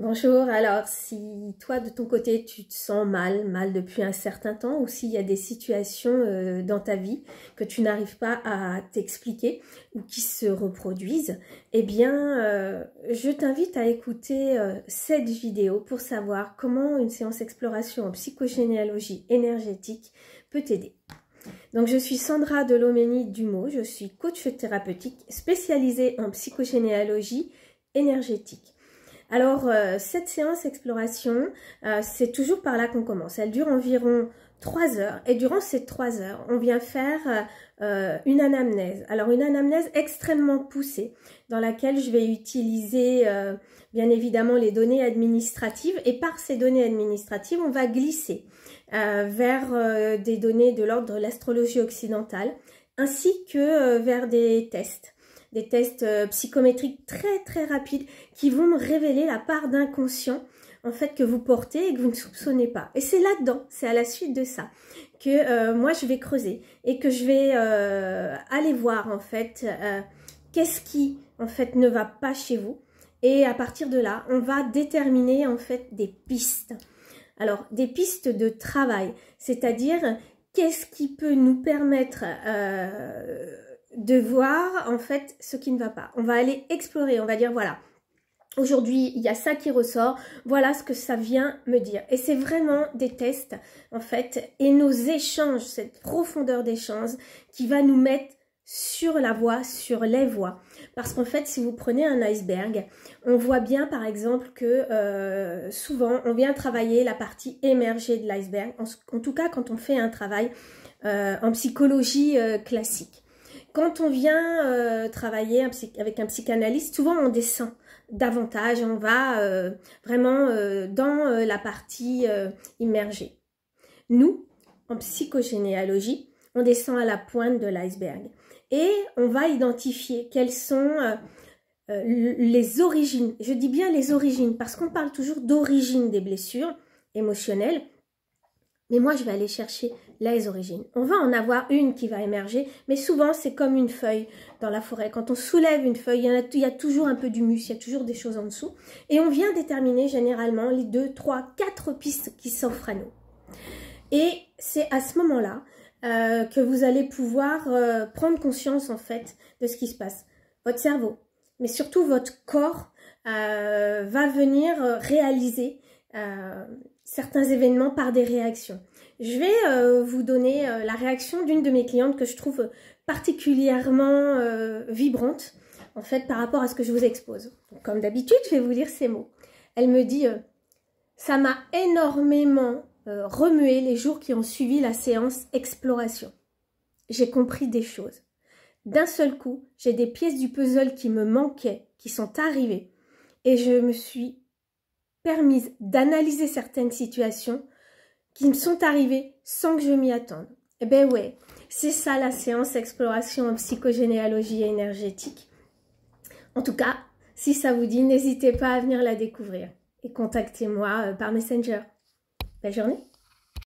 Bonjour, alors si toi de ton côté tu te sens mal depuis un certain temps ou s'il y a des situations dans ta vie que tu n'arrives pas à t'expliquer ou qui se reproduisent, eh bien je t'invite à écouter cette vidéo pour savoir comment une séance exploration en psychogénéalogie énergétique peut t'aider. Donc je suis Sandra Deloménie-Dumeau, je suis coach thérapeutique spécialisée en psychogénéalogie énergétique. Alors, cette séance exploration, c'est toujours par là qu'on commence. Elle dure environ 3 heures. Et durant ces 3 heures, on vient faire une anamnèse. Alors, une anamnèse extrêmement poussée, dans laquelle je vais utiliser, bien évidemment, les données administratives. Et par ces données administratives, on va glisser vers des données de l'ordre de l'astrologie occidentale, ainsi que vers des tests psychométriques très rapides qui vont me révéler la part d'inconscient en fait que vous portez et que vous ne soupçonnez pas. Et c'est là-dedans, c'est à la suite de ça que moi je vais creuser et que je vais aller voir en fait qu'est-ce qui en fait ne va pas chez vous, et à partir de là on va déterminer en fait des pistes. Alors des pistes de travail, c'est-à-dire qu'est-ce qui peut nous permettre de voir en fait ce qui ne va pas. On va aller explorer, on va dire voilà, aujourd'hui il y a ça qui ressort, voilà ce que ça vient me dire. Et c'est vraiment des tests en fait, et nos échanges, cette profondeur d'échange qui va nous mettre sur la voie, sur les voies. Parce qu'en fait, si vous prenez un iceberg, on voit bien par exemple que souvent on vient travailler la partie émergée de l'iceberg, en tout cas quand on fait un travail en psychologie classique. Quand on vient travailler avec un psychanalyste, souvent on descend davantage, on va vraiment dans la partie immergée. Nous, en psychogénéalogie, on descend à la pointe de l'iceberg et on va identifier quelles sont les origines. Je dis bien les origines parce qu'on parle toujours d'origine des blessures émotionnelles. Mais moi, je vais aller chercher les origines. On va en avoir une qui va émerger, mais souvent, c'est comme une feuille dans la forêt. Quand on soulève une feuille, il y a toujours un peu d'humus, il y a toujours des choses en dessous. Et on vient déterminer généralement les 2, 3, 4 pistes qui s'offrent à nous. Et c'est à ce moment-là que vous allez pouvoir prendre conscience, en fait, de ce qui se passe. Votre cerveau, mais surtout votre corps, va venir réaliser certains événements par des réactions. Je vais vous donner la réaction d'une de mes clientes que je trouve particulièrement vibrante, en fait, par rapport à ce que je vous expose. Donc, comme d'habitude, je vais vous lire ces mots. Elle me dit ça m'a énormément remué les jours qui ont suivi la séance exploration. J'ai compris des choses. D'un seul coup, j'ai des pièces du puzzle qui me manquaient, qui sont arrivées, et je me suis permise d'analyser certaines situations qui me sont arrivées sans que je m'y attende. Eh ben ouais, c'est ça la séance exploration en psychogénéalogie énergétique. En tout cas, si ça vous dit, n'hésitez pas à venir la découvrir et contactez-moi par Messenger. Belle journée!